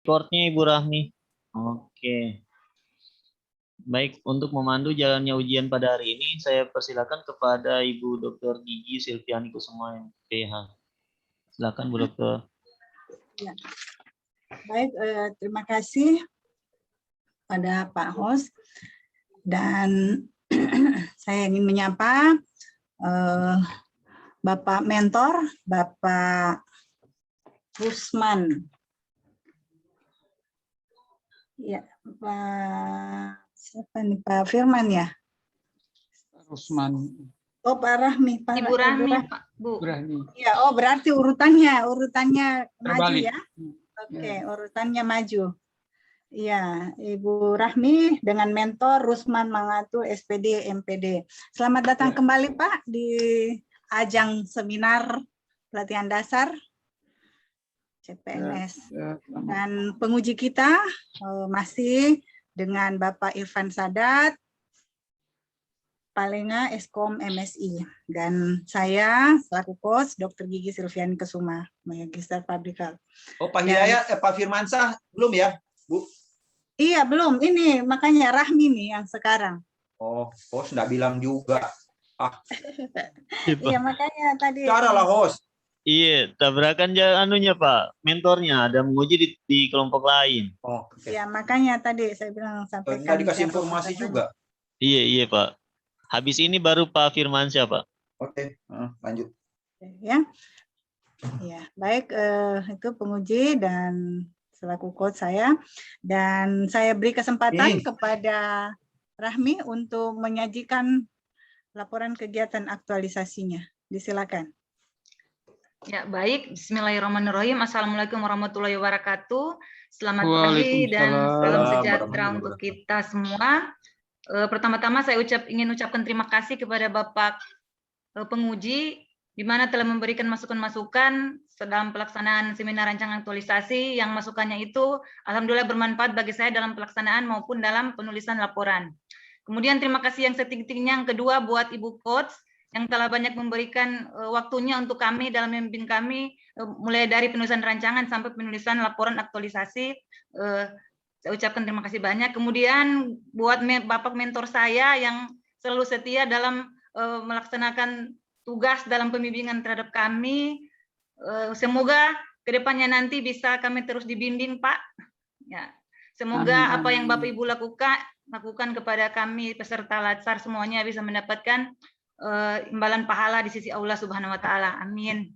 Recordnya Ibu Rahmi. Oke. Baik, untuk memandu jalannya ujian pada hari ini, saya persilakan kepada Ibu Dr. Gigi Silviani Kusuma PH. Silakan Bu Dokter. Ya. Baik, terima kasih pada Pak Host. Dan saya ingin menyapa Bapak Mentor, Bapak Rusman. Ya, siapa nih, Pak Firman ya? Rusman. Oh, Pak Rahmi. Pak Ibu Rahmi, Pak Bu. Rahmi. Ya, oh berarti urutannya maju Terbalik. ya? Oke, urutannya maju. Iya, Ibu Rahmi dengan mentor Rusman Mangatu SPD MPD. Selamat datang kembali Pak di ajang seminar pelatihan dasar CPNS. Dan penguji kita masih dengan Bapak Irfan Sadat, Palenga Eskom MSI, dan saya selaku coach Dr. Gigi Silviani Kusuma, Magister Public Health. Oh, Pak Hidayat, Pak Firmansyah belum ya, Bu? Iya, belum. Ini makanya Rahmi nih yang sekarang. Oh, host nggak bilang juga. Iya, makanya tadi. Cara lah, host. Iya, tabrakan anunya Pak, mentornya ada menguji di kelompok lain. Oh, okay. Ya, makanya tadi saya bilang sampaikan. Nggak dikasih informasi juga. Iya Pak. Habis ini baru Pak Firmansyah Pak. Oke, lanjut. Ya, ya baik, itu penguji dan selaku coach saya, dan saya beri kesempatan kepada Rahmi untuk menyajikan laporan kegiatan aktualisasinya. Disilakan. Ya, baik. Bismillahirrahmanirrahim. Assalamualaikum warahmatullahi wabarakatuh. Selamat pagi dan salam sejahtera untuk kita semua. Pertama-tama saya ingin ucapkan terima kasih kepada Bapak penguji, di mana telah memberikan masukan-masukan dalam pelaksanaan seminar rancangan aktualisasi, yang masukannya itu alhamdulillah bermanfaat bagi saya dalam pelaksanaan maupun dalam penulisan laporan. Kemudian terima kasih yang setinggi-tingginya yang kedua buat Ibu Coach yang telah banyak memberikan waktunya untuk kami dalam membimbing kami, mulai dari penulisan rancangan sampai penulisan laporan aktualisasi. Saya ucapkan terima kasih banyak. Kemudian buat Bapak mentor saya yang selalu setia dalam melaksanakan tugas dalam pembimbingan terhadap kami. Semoga kedepannya nanti bisa kami terus dibimbing, Pak. Ya, semoga apa yang Bapak Ibu lakukan kepada kami peserta Latsar semuanya bisa mendapatkan imbalan pahala di sisi Allah Subhanahu Wa Taala. Amin.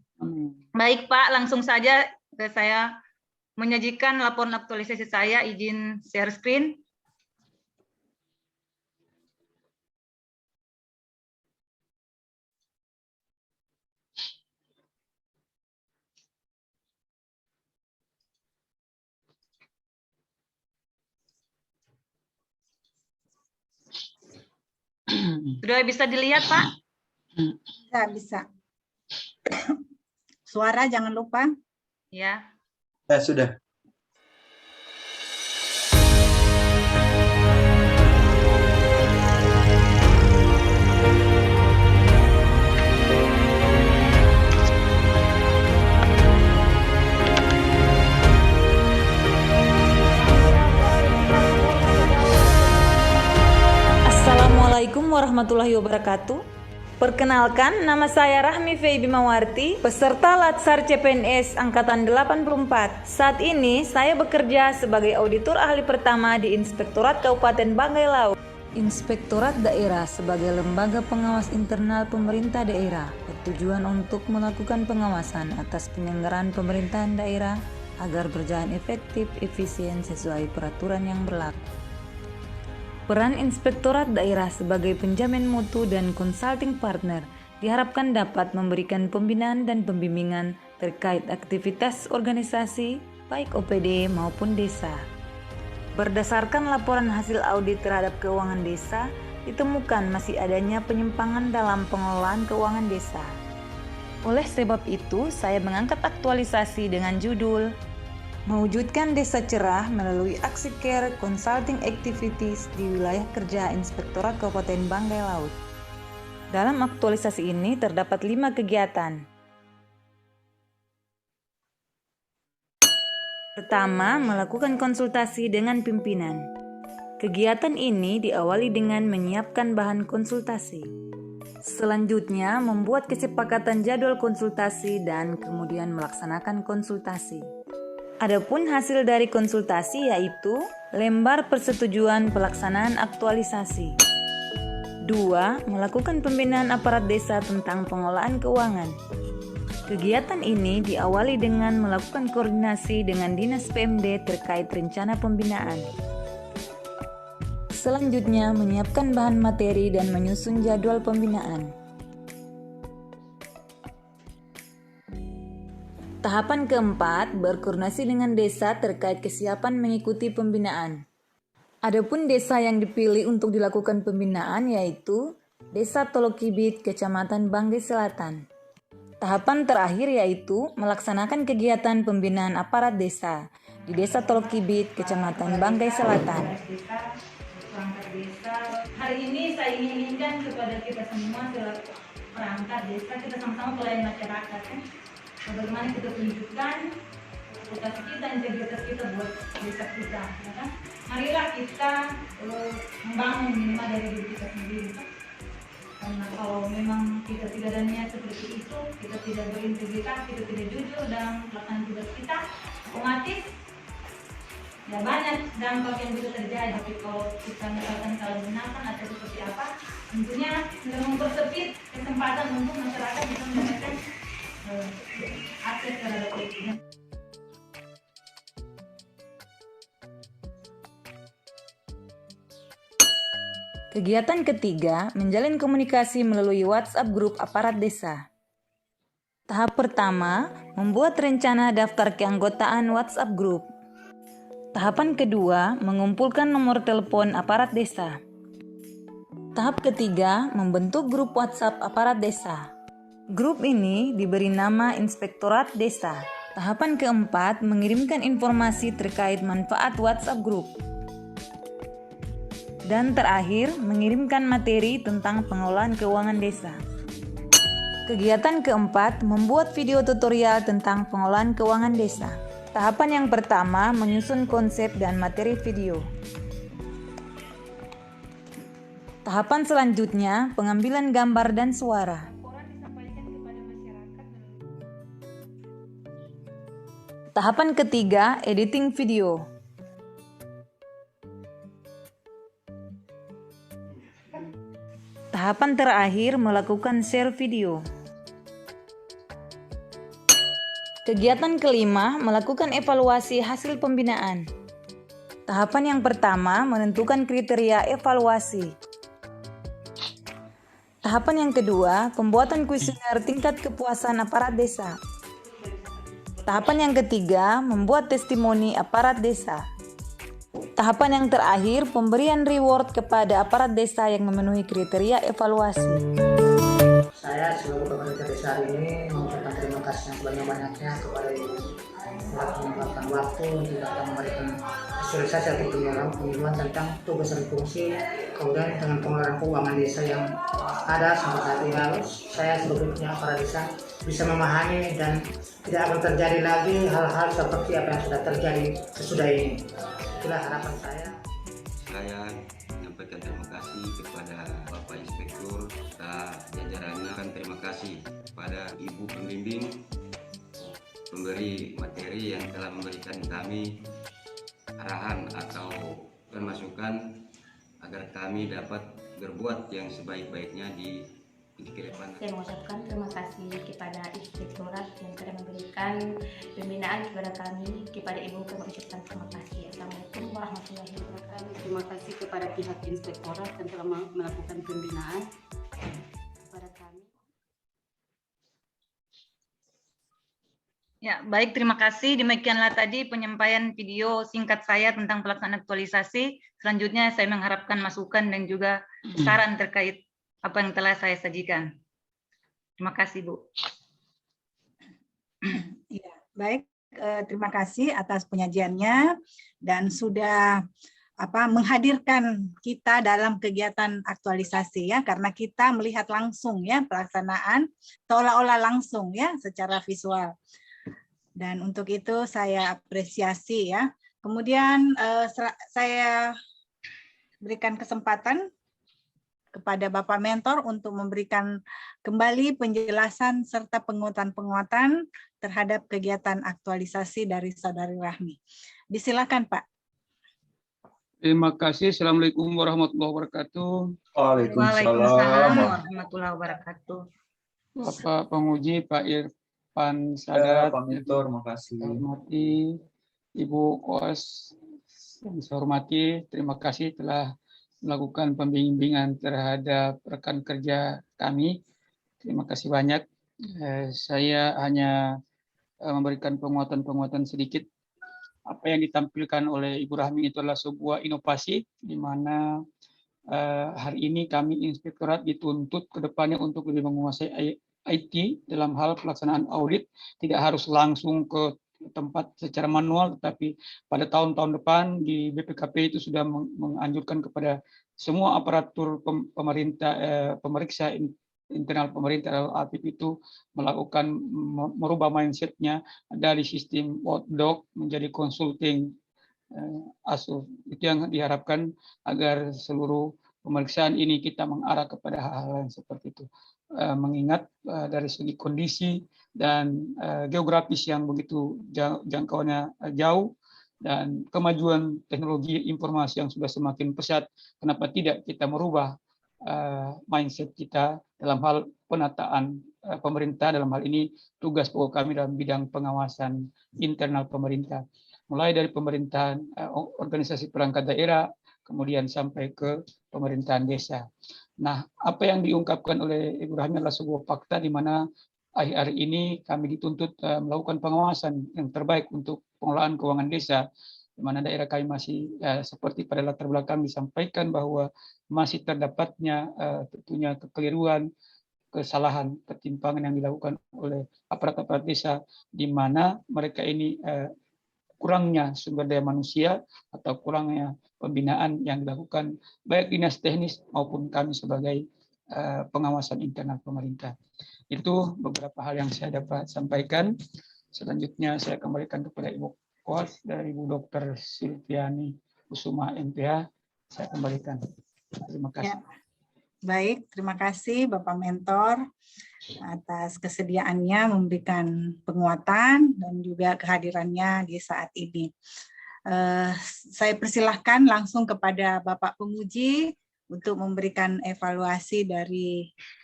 Baik Pak, langsung saja saya menyajikan laporan aktualisasi saya. Izin share screen. Sudah bisa dilihat, Pak? Bisa. Suara jangan lupa. Ya. Ya, sudah. Assalamualaikum warahmatullahi wabarakatuh. Perkenalkan, nama saya Rahmi Fei Bimawarti, peserta Latsar CPNS Angkatan 84. Saat ini saya bekerja sebagai auditor ahli pertama di Inspektorat Kabupaten Banggai Laut. Inspektorat Daerah sebagai lembaga pengawas internal pemerintah daerah bertujuan untuk melakukan pengawasan atas penyelenggaraan pemerintahan daerah agar berjalan efektif, efisien sesuai peraturan yang berlaku. Peran Inspektorat Daerah sebagai penjamin mutu dan consulting partner diharapkan dapat memberikan pembinaan dan pembimbingan terkait aktivitas organisasi, baik OPD maupun desa. Berdasarkan laporan hasil audit terhadap keuangan desa, ditemukan masih adanya penyimpangan dalam pengelolaan keuangan desa. Oleh sebab itu, saya mengangkat aktualisasi dengan judul Mewujudkan Desa Cerah melalui aksi care consulting activities di wilayah kerja Inspektorat Kabupaten Banggai Laut. Dalam aktualisasi ini terdapat 5 kegiatan. Pertama, melakukan konsultasi dengan pimpinan. Kegiatan ini diawali dengan menyiapkan bahan konsultasi. Selanjutnya, membuat kesepakatan jadwal konsultasi dan kemudian melaksanakan konsultasi. Adapun hasil dari konsultasi yaitu lembar persetujuan pelaksanaan aktualisasi. 2. Melakukan pembinaan aparat desa tentang pengolahan keuangan. Kegiatan ini diawali dengan melakukan koordinasi dengan Dinas PMD terkait rencana pembinaan. Selanjutnya, menyiapkan bahan materi dan menyusun jadwal pembinaan. Tahapan keempat, berkoordinasi dengan desa terkait kesiapan mengikuti pembinaan. Adapun desa yang dipilih untuk dilakukan pembinaan yaitu Desa Tolokibit, Kecamatan Banggai Selatan. Tahapan terakhir yaitu melaksanakan kegiatan pembinaan aparat desa di Desa Tolokibit, Kecamatan Banggai Selatan. Perangkat desa. Hari ini saya inginkan kepada kita semua selaku perangkat desa, kita sama-sama pelayan masyarakat, kan? Bagaimana kita tunjukkan reputasi kita, integritas kita buat desa kita, ya kan? Marilah kita membangun minimal dari diri kita sendiri, kan? Karena kalau memang kita tidak ada niat seperti itu, kita tidak berintegritas, kita tidak jujur dalam pelaksanaan tugas kita, otomatis ya banyak dampak yang bisa terjadi. Tapi kalau kita misalkan salah gunakan atau seperti apa, tentunya mempersempit kesempatan untuk masyarakat bisa mendapatkan akses terhadap itu. Kegiatan ketiga, menjalin komunikasi melalui WhatsApp grup aparat desa. Tahap pertama, membuat rencana daftar keanggotaan WhatsApp grup. Tahapan kedua, mengumpulkan nomor telepon aparat desa. Tahap ketiga, membentuk grup WhatsApp aparat desa. Grup ini diberi nama Inspektorat Desa. Tahapan keempat, mengirimkan informasi terkait manfaat WhatsApp grup. Dan terakhir, mengirimkan materi tentang pengolahan keuangan desa. Kegiatan keempat, membuat video tutorial tentang pengolahan keuangan desa. Tahapan yang pertama, menyusun konsep dan materi video. Tahapan selanjutnya, pengambilan gambar dan suara. Tahapan ketiga, editing video. Tahapan terakhir, melakukan share video. Kegiatan kelima, melakukan evaluasi hasil pembinaan. Tahapan yang pertama, menentukan kriteria evaluasi. Tahapan yang kedua, pembuatan kuesioner tingkat kepuasan aparat desa. Tahapan yang ketiga, membuat testimoni aparat desa. Tahapan yang terakhir, pemberian reward kepada aparat desa yang memenuhi kriteria evaluasi. Saya sebagai pemerintah desa hari ini mengucapkan terima kasih yang sebanyak-banyaknya kepada Ibu telah menyempatkan waktu untuk datang memberikan visualisasi atau pengetahuan tentang tugas dan fungsi kemudian dengan pengelolaan keuangan desa yang ada sampai saat ini. Lalu saya sebagai aparat desa bisa memahami dan tidak akan terjadi lagi hal-hal seperti apa yang sudah terjadi sesudah ini. Itulah harapan saya. Saya menyampaikan terima kasih kepada Bapak Inspektur serta jajarannya. Terima kasih kepada Ibu Pembimbing, pemberi materi yang telah memberikan kami arahan atau masukan agar kami dapat berbuat yang sebaik-baiknya di depan. Saya mengucapkan terima kasih kepada Inspektorat yang telah memberikan pembinaan kepada kami. Kepada Ibu kami ucapkan terima kasih. Assalamualaikum warahmatullahi wabarakatuh. Terima kasih kepada pihak Inspektorat yang telah melakukan pembinaan kepada kami. Ya, baik, terima kasih. Demikianlah tadi penyampaian video singkat saya tentang pelaksanaan aktualisasi. Selanjutnya saya mengharapkan masukan dan juga saran terkait apa yang telah saya sajikan. Terima kasih, Bu. Ya, baik, terima kasih atas penyajiannya dan sudah menghadirkan kita dalam kegiatan aktualisasi ya, karena kita melihat langsung ya pelaksanaan seolah-olah langsung ya secara visual. Dan untuk itu saya apresiasi ya. Kemudian saya berikan kesempatan kepada Bapak Mentor untuk memberikan kembali penjelasan serta penguatan-penguatan terhadap kegiatan aktualisasi dari Saudari Rahmi. Disilakan Pak. Terima kasih. Assalamualaikum warahmatullahi wabarakatuh. Waalaikumsalam warahmatullahi wabarakatuh. Bapak penguji, Pak Irfan Sadat, Pak Mentor, makasih. saya hormati Ibu Koas, yang saya hormati, terima kasih telah melakukan pembimbingan terhadap rekan kerja kami. Terima kasih banyak. Saya hanya memberikan penguatan-penguatan sedikit. Apa yang ditampilkan oleh Ibu Rahmi itu adalah sebuah inovasi, di mana hari ini kami Inspektorat dituntut ke depannya untuk lebih menguasai IT dalam hal pelaksanaan audit, tidak harus langsung ke tempat secara manual, tetapi pada tahun-tahun depan di BPKP itu sudah menganjurkan kepada semua aparatur pemeriksa internal pemerintah atau APIP itu melakukan merubah mindset-nya dari sistem doc menjadi consulting asuh. Itu yang diharapkan agar seluruh pemeriksaan ini kita mengarah kepada hal-hal yang seperti itu. Mengingat dari segi kondisi dan geografis yang begitu jangkauannya jauh dan kemajuan teknologi informasi yang sudah semakin pesat, kenapa tidak kita merubah mindset kita dalam hal penataan pemerintah, dalam hal ini tugas pokok kami dalam bidang pengawasan internal pemerintah, mulai dari pemerintahan organisasi perangkat daerah, kemudian sampai ke pemerintahan desa. Nah, apa yang diungkapkan oleh Ibu Rahmi adalah sebuah fakta di mana akhir-akhir ini kami dituntut melakukan pengawasan yang terbaik untuk pengelolaan keuangan desa, di mana daerah kami masih seperti pada latar belakang disampaikan bahwa masih terdapatnya tentunya kekeliruan, kesalahan, ketimpangan yang dilakukan oleh aparat-aparat desa, di mana mereka ini kurangnya sumber daya manusia atau kurangnya pembinaan yang dilakukan baik dinas teknis maupun kami sebagai pengawasan internal pemerintah. Itu beberapa hal yang saya dapat sampaikan. Selanjutnya saya kembalikan kepada Ibu Koas dari Ibu Dr. Silviani Kusuma MPH. Saya kembalikan. Terima kasih. Ya. Baik, terima kasih Bapak Mentor atas kesediaannya memberikan penguatan dan juga kehadirannya di saat ini. Saya persilahkan langsung kepada Bapak Penguji untuk memberikan evaluasi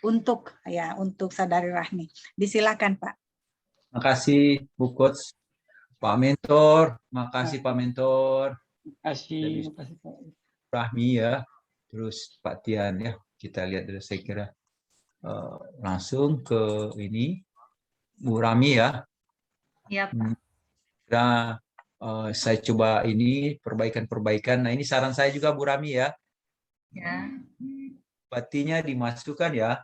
untuk Saudari Rahmi. Disilakan Pak. Makasih Bu Coach, Pak Mentor, makasih Pak Mentor. Terima kasih Pak Rahmi ya, terus Pak Tian ya. Kita lihat dulu, saya kira langsung ke ini Bu Rahmi ya. Iya Pak. Nah, saya coba ini perbaikan-perbaikan. Nah ini saran saya juga Bu Rahmi ya. Ya. Bupatinya dimasukkan ya.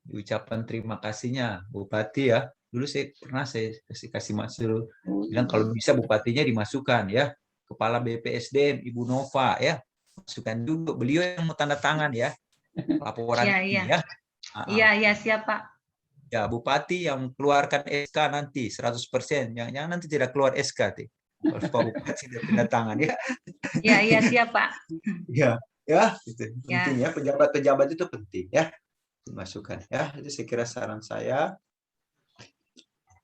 Ucapan terima kasihnya Bupati ya. Dulu saya kasih masuk. Bilang kalau bisa bupatinya dimasukkan ya. Kepala BPSDM Ibu Nova ya. Masukkan dulu, beliau yang mau tanda tangan ya laporan ini ya. Iya, siap Pak. Ya, Bupati yang keluarkan SK nanti 100%. Jangan nanti tidak keluar SK tuh. Harus Pak Bupati tanda tangan ya. Iya, siap Pak. Ya, itu penting ya. Pejabat-pejabat itu penting ya. Dimasukkan ya. Itu saya kira saran saya.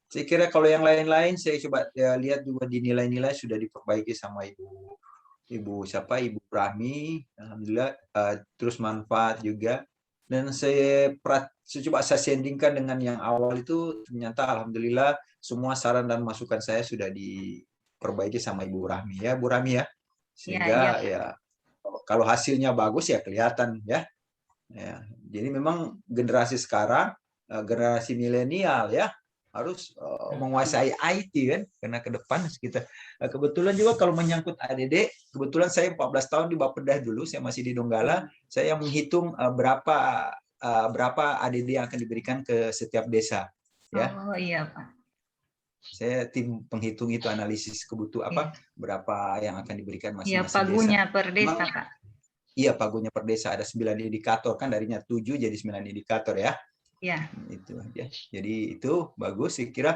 Saya kira kalau yang lain-lain saya coba lihat juga di nilai-nilai sudah diperbaiki sama Ibu Rahmi, alhamdulillah, terus manfaat juga. Dan saya coba saya sandingkan dengan yang awal itu, ternyata alhamdulillah semua saran dan masukan saya sudah diperbaiki sama Ibu Rahmi ya, Bu Rahmi ya. Sehingga ya kalau hasilnya bagus ya kelihatan ya. Jadi memang generasi sekarang, generasi milenial ya, harus menguasai IT kan, karena ke depan kita kebetulan juga kalau menyangkut ADD, kebetulan saya 14 tahun di Bappedah dulu, saya masih di Donggala, saya menghitung berapa ADD yang akan diberikan ke setiap desa ya. Oh iya Pak. Saya tim penghitung itu, analisis kebutuhan berapa yang akan diberikan masing-masing desa. Iya, pagunya per desa Pak. Iya, pagunya per desa ada 9 indikator kan, darinya 7 jadi 9 indikator ya. Ya. Itu ya. Jadi itu bagus, saya kira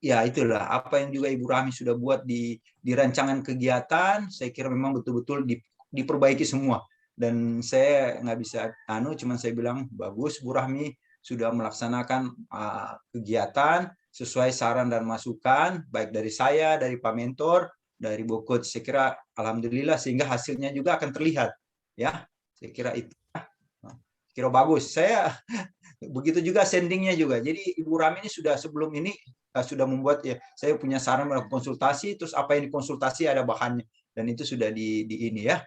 ya itulah apa yang juga Ibu Rahmi sudah buat di rancangan kegiatan. Saya kira memang betul-betul diperbaiki semua. Dan saya nggak bisa cuman saya bilang bagus Bu Rahmi sudah melaksanakan kegiatan sesuai saran dan masukan baik dari saya, dari Pak Mentor, dari Bu Coach. Saya kira alhamdulillah sehingga hasilnya juga akan terlihat ya. Saya kira itu kira bagus. Saya begitu juga sendingnya juga. Jadi Ibu Rahmi ini sudah sebelum ini sudah membuat ya saya punya saran melakukan konsultasi, terus apa yang dikonsultasi ada bahannya dan itu sudah di ini ya.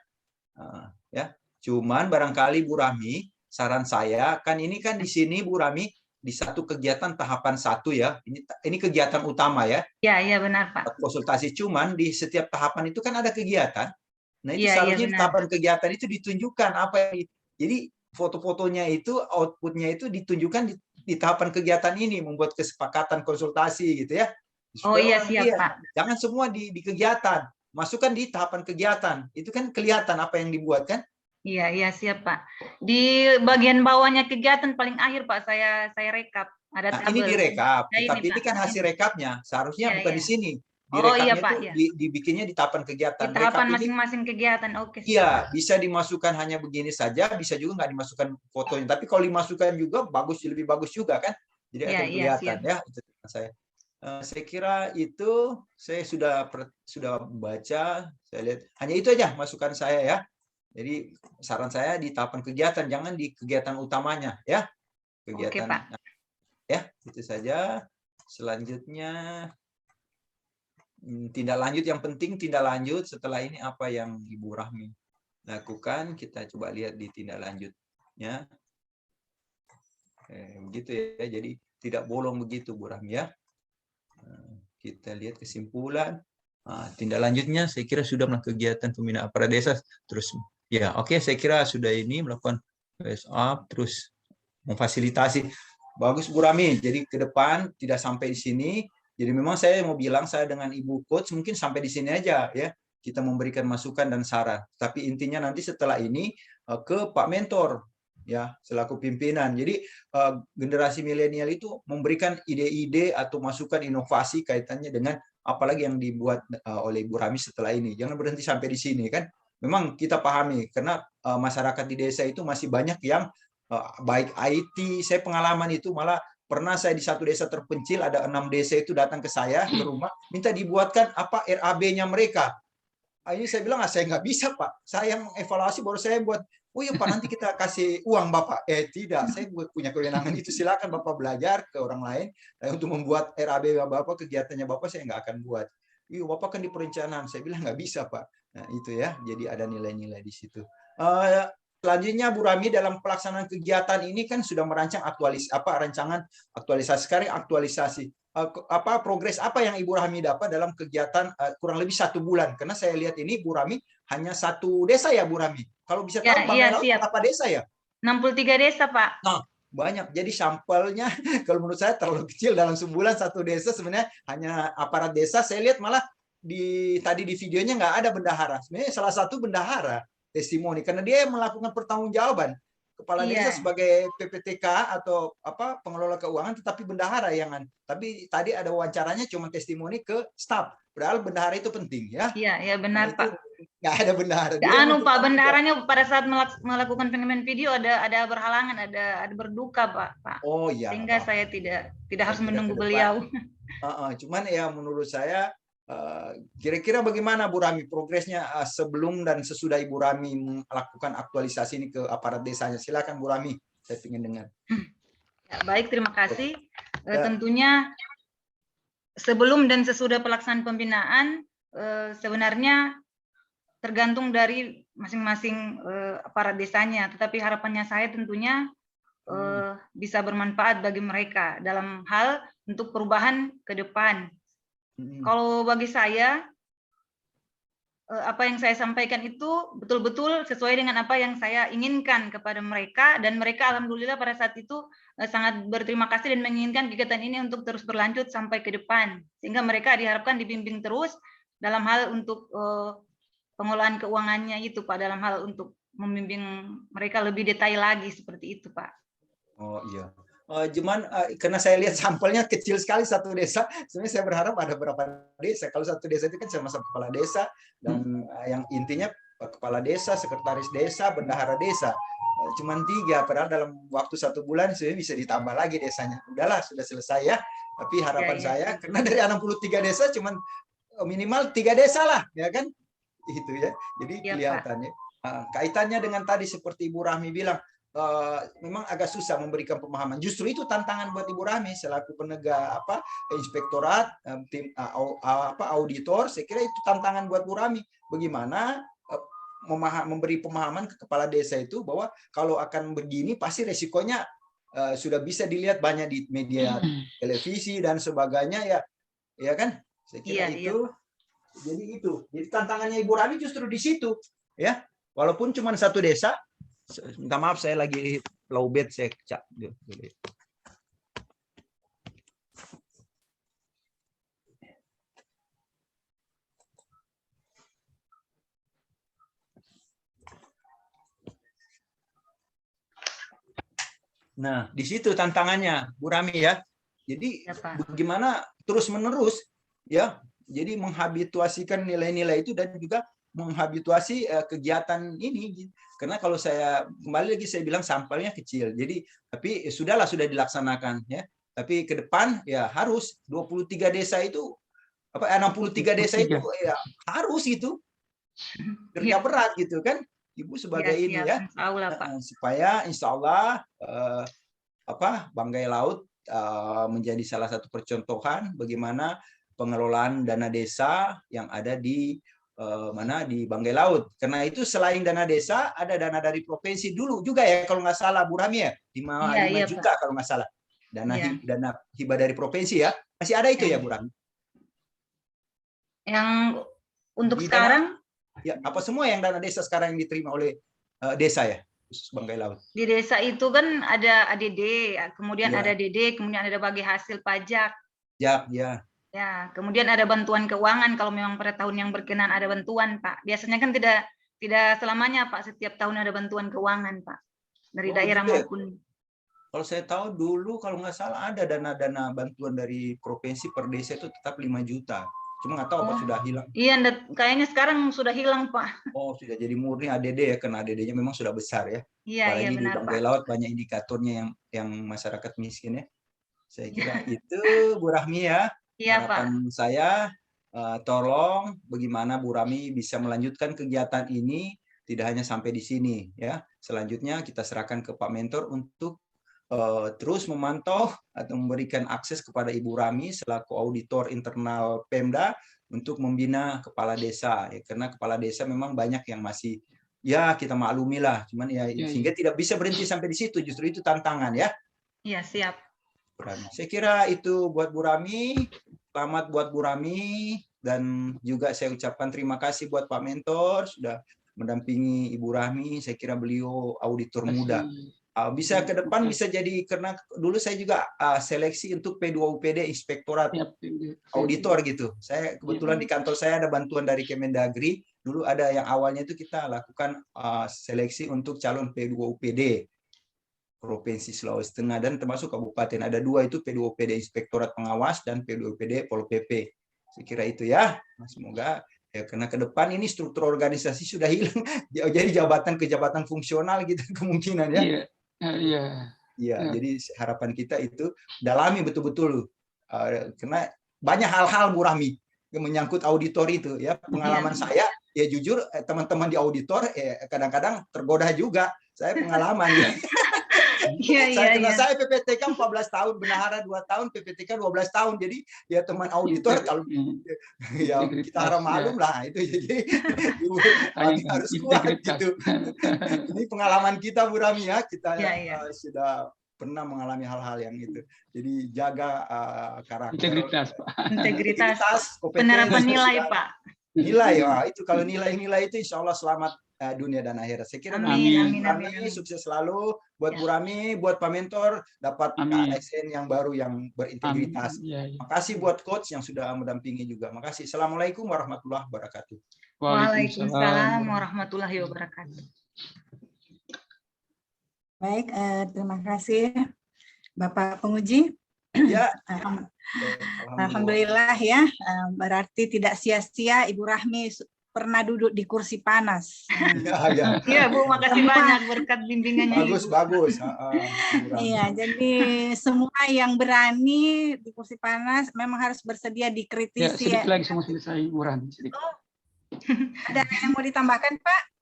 Ya. Cuman barangkali Bu Rahmi, saran saya kan ini kan di sini Bu Rahmi di satu kegiatan tahapan 1 ya. Ini kegiatan utama ya. Iya benar Pak. Konsultasi cuman di setiap tahapan itu kan ada kegiatan. Nah itu Iya, seharusnya benar. tahapan kegiatan itu ditunjukkan apa yang jadi foto-fotonya itu outputnya itu ditunjukkan di tahapan kegiatan ini membuat kesepakatan konsultasi gitu ya. Oh Supaya iya orang siap lihat. Pak. Jangan semua di kegiatan, masukkan di tahapan kegiatan. Itu kan kelihatan apa yang dibuat kan? Iya siap Pak. Di bagian bawahnya kegiatan paling akhir Pak saya rekap ada Nah, tabel. ini direkap, Nah, tapi ini Pak. kan hasil rekapnya. Seharusnya Iya, bukan iya. di sini. Oh iya Direkapnya Pak, itu ya. dibikinnya di tahapan kegiatan. Di tahapan Rekap ini masing-masing kegiatan. Oke. iya, bisa dimasukkan hanya begini saja, bisa juga nggak dimasukkan fotonya. Tapi kalau dimasukkan juga bagus, lebih bagus juga kan? Jadi Iya, akan iya, kelihatan siap. ya. Itu saya. Saya kira itu saya sudah baca, saya lihat hanya itu aja masukan saya ya. Jadi saran saya di tahapan kegiatan, jangan di kegiatan utamanya ya. Kegiatan. Oke, Pak. Ya, itu saja. Selanjutnya tindak lanjut yang penting tindak lanjut setelah ini apa yang Ibu Rahmi lakukan, kita coba lihat di tindak lanjutnya. Begitu ya. Jadi tidak bolong begitu Bu Rahmi ya. Kita lihat kesimpulan. Tindak lanjutnya saya kira sudah melakukan kegiatan pembinaan para desa terus ya oke, saya kira sudah ini melakukan up terus memfasilitasi. Bagus Bu Rahmi. Jadi ke depan tidak sampai di sini. Jadi memang saya mau bilang saya dengan Ibu Coach mungkin sampai di sini aja ya. Kita memberikan masukan dan saran. Tapi intinya nanti setelah ini ke Pak Mentor ya selaku pimpinan. Jadi generasi milenial itu memberikan ide-ide atau masukan inovasi kaitannya dengan apalagi yang dibuat oleh Ibu Rahmi setelah ini. Jangan berhenti sampai di sini kan. Memang kita pahami karena masyarakat di desa itu masih banyak yang baik IT, saya pengalaman itu malah pernah saya di satu desa terpencil ada 6 desa itu datang ke saya ke rumah minta dibuatkan apa RAB-nya mereka. Ini saya bilang saya nggak bisa Pak, saya yang evaluasi baru saya buat. Oh iya Pak nanti kita kasih uang Bapak. Tidak, saya punya kewenangan itu silakan Bapak belajar ke orang lain untuk membuat RAB Bapak kegiatannya Bapak saya nggak akan buat. Iya Bapak kan di perencanaan, saya bilang nggak bisa Pak. Nah itu ya, jadi ada nilai-nilai di situ. Selanjutnya Bu Rahmi dalam pelaksanaan kegiatan ini kan sudah merancang rancangan aktualisasi. Sekarang aktualisasi progres apa yang Ibu Rahmi dapat dalam kegiatan kurang lebih 1 bulan karena saya lihat ini Bu Rahmi hanya 1 desa ya Bu Rahmi. Kalau bisa tahu berapa desa ya? 63 desa Pak. Nah, banyak. Jadi sampelnya kalau menurut saya terlalu kecil dalam sebulan 1 desa sebenarnya hanya aparat desa. Saya lihat malah tadi di videonya nggak ada bendahara. Sebenarnya salah satu bendahara testimoni karena dia melakukan pertanggungjawaban kepala desa sebagai PPTK atau pengelola keuangan tetapi bendahara tapi tadi ada wawancaranya cuma testimoni ke staf padahal bendahara itu penting ya. Iya benar Pak. Nggak ada bendahara. Pak bendaharanya pada saat melakukan pengiriman video ada berhalangan ada berduka Pak. Oh iya. Sehingga saya tidak harus menunggu beliau. Cuman ya menurut saya kira-kira bagaimana Bu Rahmi progresnya sebelum dan sesudah Ibu Rahmi melakukan aktualisasi ini ke aparat desanya? Silakan Bu Rahmi, saya ingin dengar. Ya, baik, terima kasih. Tentunya sebelum dan sesudah pelaksanaan pembinaan sebenarnya tergantung dari masing-masing aparat desanya. Tetapi harapannya saya tentunya bisa bermanfaat bagi mereka dalam hal untuk perubahan ke depan. Kalau bagi saya, apa yang saya sampaikan itu betul-betul sesuai dengan apa yang saya inginkan kepada mereka, dan mereka alhamdulillah pada saat itu sangat berterima kasih dan menginginkan kegiatan ini untuk terus berlanjut sampai ke depan, sehingga mereka diharapkan dibimbing terus dalam hal untuk pengolahan keuangannya itu Pak, dalam hal untuk membimbing mereka lebih detail lagi seperti itu Pak. Oh iya. karena saya lihat sampelnya kecil sekali satu desa, sebenarnya saya berharap ada berapa desa. Kalau satu desa itu kan sama-sama kepala desa, dan yang intinya kepala desa, sekretaris desa, bendahara desa. Cuman 3, padahal dalam waktu 1 bulan sebenarnya bisa ditambah lagi desanya. Udahlah, sudah selesai ya. Tapi harapan saya, karena dari 63 desa cuman minimal 3 desa lah, ya kan? Itu ya. Jadi kelihatannya kaitannya dengan tadi seperti Ibu Rahmi bilang, memang agak susah memberikan pemahaman. Justru itu tantangan buat Ibu Rahmi selaku penegak inspektorat, tim auditor. Saya kira itu tantangan buat Bu Rahmi. Bagaimana memberi pemahaman ke kepala desa itu bahwa kalau akan begini pasti resikonya sudah bisa dilihat banyak di media televisi dan sebagainya, ya kan? Saya kira itu. Jadi itu. Jadi tantangannya Ibu Rahmi justru di situ, ya. Walaupun cuma 1 desa. Minta maaf, saya lagi low bed, saya cak. Nah, di situ tantangannya, Bu Rami ya. Jadi bagaimana terus-menerus ya, jadi menghabituasikan nilai-nilai itu dan juga menghabituasi kegiatan ini. Karena kalau saya kembali lagi saya bilang sampelnya kecil. Jadi tapi sudah dilaksanakan ya. Tapi ke depan ya harus 23 desa itu 63 desa itu ya harus itu. Kerja berat gitu kan. Ibu sebagai ini ya. Supaya insya Allah Banggai Laut menjadi salah satu percontohan bagaimana pengelolaan dana desa yang ada di di Banggai Laut. Karena itu selain dana desa ada dana dari provinsi dulu juga ya kalau nggak salah Bu Rami ya 5 juta Pak. Kalau nggak salah dana hibah dari provinsi ya masih ada itu ya Bu Rami. Yang untuk di sekarang ya apa semua yang dana desa sekarang yang diterima oleh desa ya khusus Banggai Laut. Di desa itu kan ada ADD, kemudian ada DD, kemudian ada bagi hasil pajak. Ya, kemudian ada bantuan keuangan kalau memang pada tahun yang berkenan ada bantuan, Pak. Biasanya kan tidak selamanya, Pak. Setiap tahun ada bantuan keuangan, Pak. Dari daerah maupun. Kalau saya tahu dulu kalau nggak salah ada dana-dana bantuan dari provinsi per desa itu tetap 5 juta. Cuma nggak tahu apa sudah hilang. Iya, kayaknya sekarang sudah hilang, Pak. Oh, sudah jadi murni ADD ya, karena ADD-nya memang sudah besar ya. Iya, apalagi benar, di Banggai Pak. Laut banyak indikatornya yang masyarakat miskin ya. Saya kira itu Bu Rahmi ya. Iya, harapan Pak. saya tolong bagaimana Bu Rahmi bisa melanjutkan kegiatan ini tidak hanya sampai di sini ya. Selanjutnya kita serahkan ke Pak Mentor untuk terus memantau atau memberikan akses kepada Ibu Rahmi selaku auditor internal Pemda untuk membina kepala desa ya, karena kepala desa memang banyak yang masih ya kita maklumi lah, cuman ya sehingga tidak bisa berhenti sampai di situ, justru itu tantangan ya. Iya, siap. Saya kira itu buat Bu Rahmi, selamat buat Bu Rahmi, dan juga saya ucapkan terima kasih buat Pak Mentor sudah mendampingi Ibu Rahmi. Saya kira beliau auditor muda. Bisa ke depan bisa jadi, karena dulu saya juga seleksi untuk P2UPD Inspektorat Auditor gitu. Saya kebetulan di kantor saya ada bantuan dari Kemendagri. Dulu ada yang awalnya itu kita lakukan seleksi untuk calon P2UPD. Provinsi Sulawesi Tengah dan termasuk kabupaten ada 2 itu P2UPD Inspektorat Pengawas dan P2UPD Pol PP. Saya kira itu ya. Semoga ya karena ke depan ini struktur organisasi sudah hilang jadi jabatan ke jabatan fungsional gitu kemungkinan ya. Iya. Jadi harapan kita itu dalami betul-betul karena banyak hal-hal Bu Rahmi yang menyangkut auditor itu ya. Pengalaman saya ya jujur teman-teman di auditor kadang-kadang tergoda juga. Saya pengalaman ya. Saya PPTK 14 tahun, bendahara 2 tahun, PPTK 12 tahun. Jadi ya teman auditor kalau ya kita harap maklum lah itu. Jadi harus kuat gitu. Ini pengalaman kita Bu Rahmi ya, kita sudah pernah mengalami hal-hal yang itu. Jadi jaga karakter, integritas, penerapan nilai Pak. Nilai itu kalau nilai-nilai itu insya Allah selamat dunia dan akhirat. Saya kira amin. Sukses selalu buat Bu Rahmi, buat Pak Mentor dapat ASN yang baru yang berintegritas. Makasih buat coach yang sudah mendampingi juga. Makasih. Assalamualaikum warahmatullahi wabarakatuh. Waalaikumsalam warahmatullahi wabarakatuh. Baik, terima kasih Bapak penguji. Ya. Alhamdulillah ya, berarti tidak sia-sia Ibu Rahmi pernah duduk di kursi panas. Iya Bu, makasih banyak berkat bimbingannya. Bagus. Iya, jadi semua yang berani di kursi panas memang harus bersedia dikritisi. Sedikit lagi semua selesai, Ibu Rahmi. Ada yang mau ditambahkan, Pak?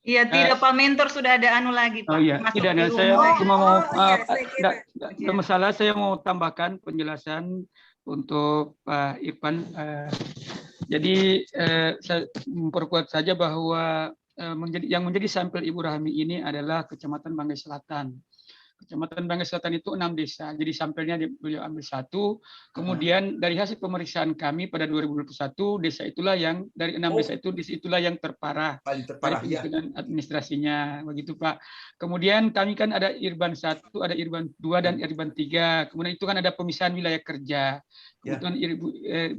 Iya, tidak Pak Mentor sudah ada lagi Pak. Oh iya, Masuk tidak ada. di Saya rumah. cuma mau saya masalah saya mau tambahkan penjelasan untuk Pak Irfan. Jadi saya memperkuat saja bahwa yang menjadi sampel Ibu Rahmi ini adalah Kecamatan Banggai Selatan. Kecamatan Banggai Selatan itu 6 desa. Jadi sampelnya beliau ambil 1. Kemudian dari hasil pemeriksaan kami pada 2021, desa itulah yang dari 6 desa itulah yang terparah. Paling terparah ya. Dengan administrasinya begitu Pak. Kemudian kami kan ada Irban 1, ada Irban 2 dan Irban 3. Kemudian itu kan ada pemisahan wilayah kerja. Kebetulan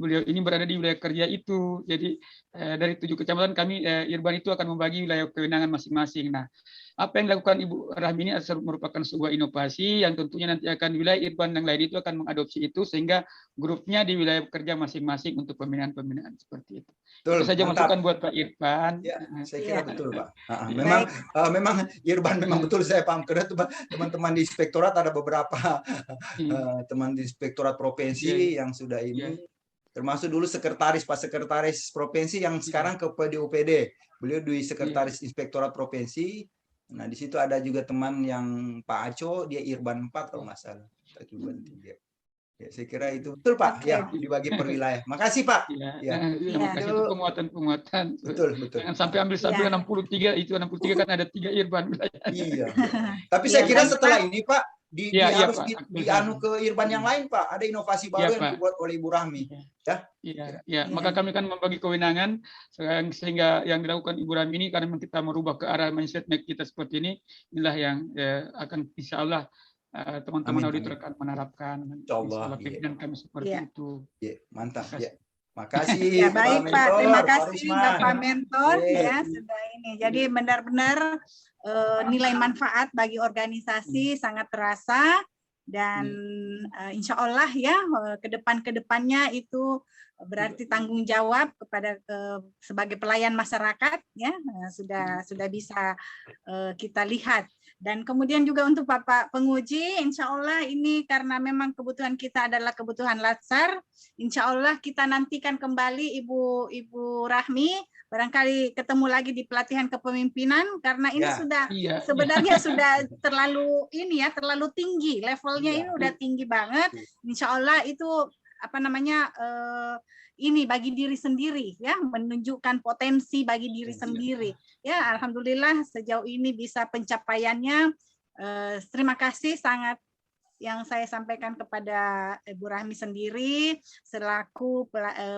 beliau ini berada di wilayah kerja itu. Jadi dari 7 kecamatan kami Irban itu akan membagi wilayah kewenangan masing-masing. Nah, apa yang dilakukan Ibu Rahmi ini merupakan sebuah inovasi yang tentunya nanti akan wilayah Irban yang lain itu akan mengadopsi itu sehingga grupnya di wilayah kerja masing-masing untuk pembinaan-pembinaan seperti itu. Itu saja masukan buat Pak Irfan. Ya, saya kira betul Pak. Memang Irban memang betul saya paham karena teman-teman di inspektorat ada beberapa teman di inspektorat provinsi yang sudah ini. Termasuk dulu Pak sekretaris provinsi yang sekarang ke PDUPD. Beliau di sekretaris inspektorat provinsi. Nah, di situ ada juga teman yang Pak Aco, dia Irban 4 kalau nggak salah. Irban 3. Ya, saya kira itu betul Pak. Ya, dibagi per wilayah. Makasih Pak. Terima kasih untuk penguatan. Betul. Jangan sampai ambil 63 itu 63 kan ada 3 Irban wilayah. Iya. Tapi saya kira setelah ini Pak harus dianu ke Irban yang lain Pak. Ada inovasi baru yang dibuat oleh Ibu Rahmi. Ya. Maka kami kan membagi kewenangan sehingga yang dilakukan Ibu Rahmi ini karena kita merubah ke arah mindset kita seperti ini, inilah yang akan insya Allah teman-teman auditor akan menerapkan. Insyaallah pimpinan kami seperti itu. Mantap ya. Makasih. Ya, baik Pak, terima kasih Bapak Mentor ya sudah ini. Jadi benar-benar nilai manfaat bagi organisasi sangat terasa dan insya Allah ya kedepannya itu berarti tanggung jawab kepada sebagai pelayan masyarakat ya sudah bisa kita lihat. Dan kemudian juga untuk Bapak penguji, insya Allah ini karena memang kebutuhan kita adalah kebutuhan Latsar, insya Allah kita nantikan kembali Ibu Rahmi, barangkali ketemu lagi di pelatihan kepemimpinan karena ini sebenarnya sudah terlalu tinggi, levelnya ini udah tinggi banget, insya Allah itu ini bagi diri sendiri ya, menunjukkan potensi bagi diri sendiri ya. Alhamdulillah sejauh ini bisa pencapaiannya. Terima kasih sangat yang saya sampaikan kepada Ibu Rahmi sendiri selaku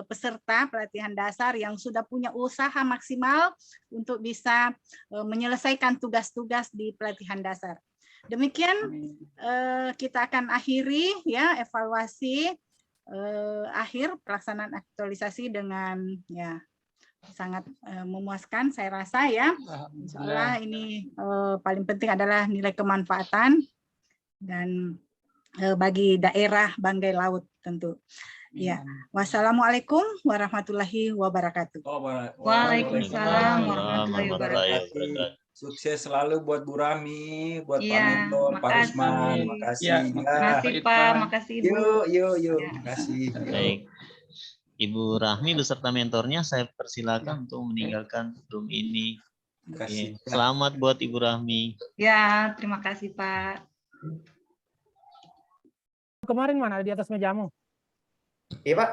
peserta pelatihan dasar yang sudah punya usaha maksimal untuk bisa menyelesaikan tugas-tugas di pelatihan dasar. Demikian kita akan akhiri ya evaluasi akhir pelaksanaan aktualisasi dengan ya sangat memuaskan saya rasa ya. Insyaallah ini paling penting adalah nilai kemanfaatan dan bagi daerah Banggai Laut tentu. Ya. Wassalamualaikum warahmatullahi wabarakatuh. Waalaikumsalam warahmatullahi wabarakatuh. Sukses selalu buat Bu Rahmi, buat Pak Mentor, Pak Rusman. Makasih. Makasih Pak, makasih Ibu. Yuk. Makasih. Baik. Ibu Rahmi beserta mentornya saya persilakan untuk meninggalkan room ini. Makasih. Selamat buat Ibu Rahmi. Ya, terima kasih Pak. Kemarin mana di atas mejamu? Iya Pak.